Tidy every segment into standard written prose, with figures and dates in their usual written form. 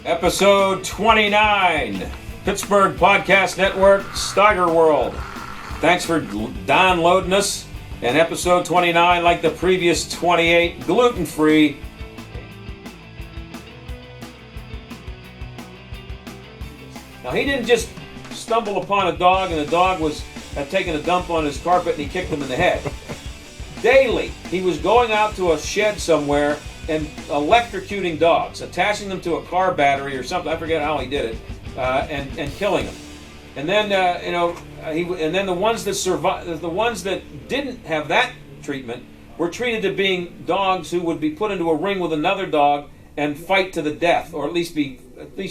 Episode 29, Pittsburgh Podcast Network, SteigerWorld. Thanks for downloading us. And episode 29, like the previous 28, gluten-free. Now, he didn't just stumble upon a dog and the dog had taken a dump on his carpet and he kicked him in the head. Daily, he was going out to a shed somewhere and electrocuting dogs, attaching them to a car battery or something. I forget how he did it, and killing them. And then the ones that survived, the ones that didn't have that treatment, were treated to being dogs who would be put into a ring with another dog and fight to the death, or at least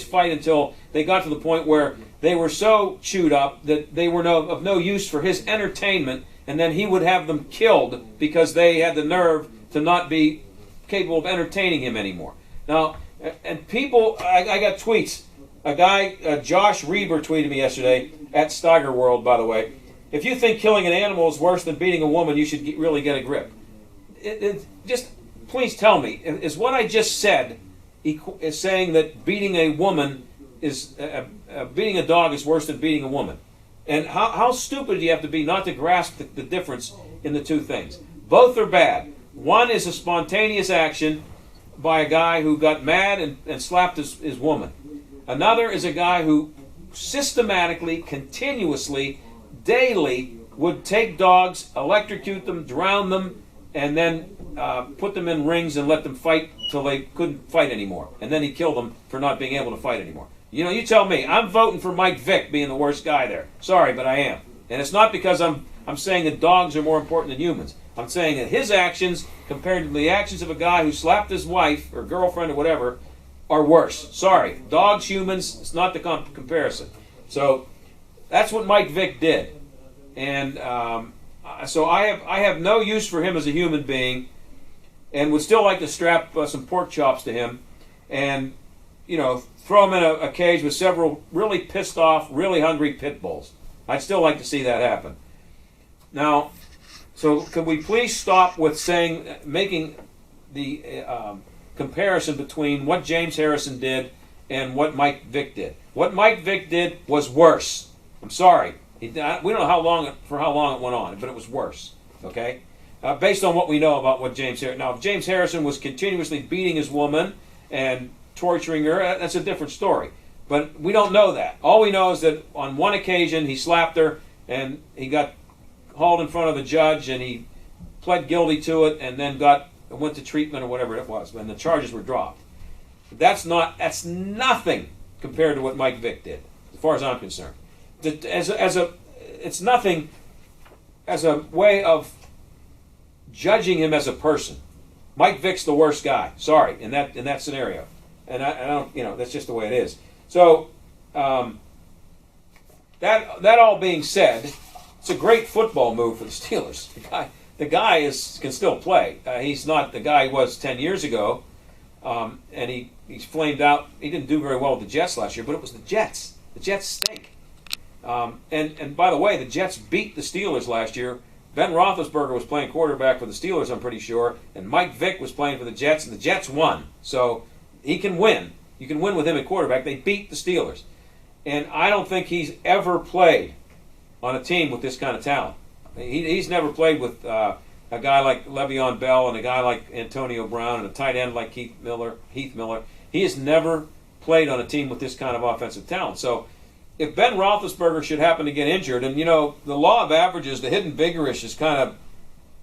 fight until they got to the point where they were so chewed up that they were of no use for his entertainment, and then he would have them killed because they had the nerve to not be capable of entertaining him anymore. Now, and people, I got tweets. A guy, Josh Reber, tweeted me yesterday, at SteigerWorld, by the way. If you think killing an animal is worse than beating a woman, you should really get a grip. Just please tell me, is what I just said is saying that beating a woman is beating a dog is worse than beating a woman? And how stupid do you have to be not to grasp the difference in the two things? Both are bad. One is a spontaneous action by a guy who got mad and slapped his woman. Another is a guy who systematically, continuously, daily would take dogs, electrocute them, drown them, and then put them in rings and let them fight till they couldn't fight anymore. And then he'd kill them for not being able to fight anymore. You know, you tell me. I'm voting for Mike Vick being the worst guy there. Sorry, but I am. And it's not because I'm saying that dogs are more important than humans. I'm saying that his actions, compared to the actions of a guy who slapped his wife or girlfriend or whatever, are worse. Sorry. Dogs, humans, it's not the comparison. So that's what Mike Vick did. And so I have no use for him as a human being, and would still like to strap some pork chops to him and, throw him in a cage with several really pissed off, really hungry pit bulls. I'd still like to see that happen. Now, so could we please stop with making the comparison between what James Harrison did and what Mike Vick did? What Mike Vick did was worse. I'm sorry. We don't know how long it went on, but it was worse. Okay, based on what we know about what James Harrison. Now, if James Harrison was continuously beating his woman and torturing her, that's a different story. But we don't know that. All we know is that on one occasion he slapped her and he got hauled in front of a judge and he pled guilty to it and then went to treatment or whatever it was, and the charges were dropped. That's nothing compared to what Mike Vick did, as far as I'm concerned. It's nothing as a way of judging him as a person. Mike Vick's the worst guy. Sorry, in that scenario, and I don't, that's just the way it is. So that all being said, it's a great football move for the Steelers. The guy can still play. He's not the guy he was 10 years ago, and he's flamed out. He didn't do very well with the Jets last year, but it was the Jets. The Jets stink. And by the way, the Jets beat the Steelers last year. Ben Roethlisberger was playing quarterback for the Steelers, I'm pretty sure, and Mike Vick was playing for the Jets, and the Jets won. So he can win. You can win with him at quarterback. They beat the Steelers. And I don't think he's ever played on a team with this kind of talent. He's never played with a guy like Le'Veon Bell and a guy like Antonio Brown and a tight end like Heath Miller. He has never played on a team with this kind of offensive talent. So if Ben Roethlisberger should happen to get injured, and the law of averages, the hidden vigorish is kind of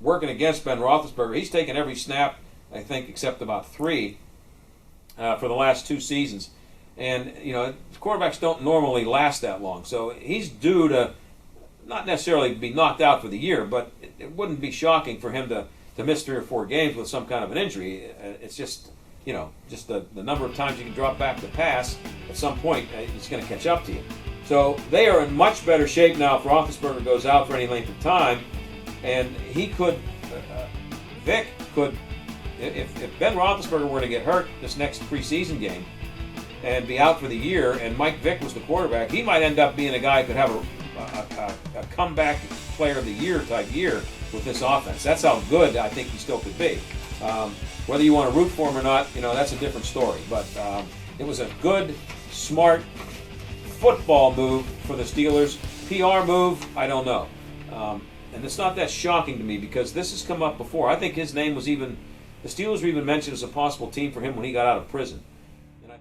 working against Ben Roethlisberger. He's taken every snap, I think, except about 3 for the last 2 seasons. And, quarterbacks don't normally last that long. So he's due to not necessarily be knocked out for the year, but it wouldn't be shocking for him to miss 3 or 4 games with some kind of an injury. It's just, just the number of times you can drop back to pass, at some point it's going to catch up to you. So they are in much better shape now if Roethlisberger goes out for any length of time, and he could, Vick could, if Ben Roethlisberger were to get hurt this next preseason game and be out for the year, and Mike Vick was the quarterback, he might end up being a guy who could have a comeback player of the year type year with this offense. That's how good I think he still could be. Whether you want to root for him or not, that's a different story. But it was a good, smart football move for the Steelers. PR move, I don't know. And it's not that shocking to me because this has come up before. I think his name was the Steelers were even mentioned as a possible team for him when he got out of prison. And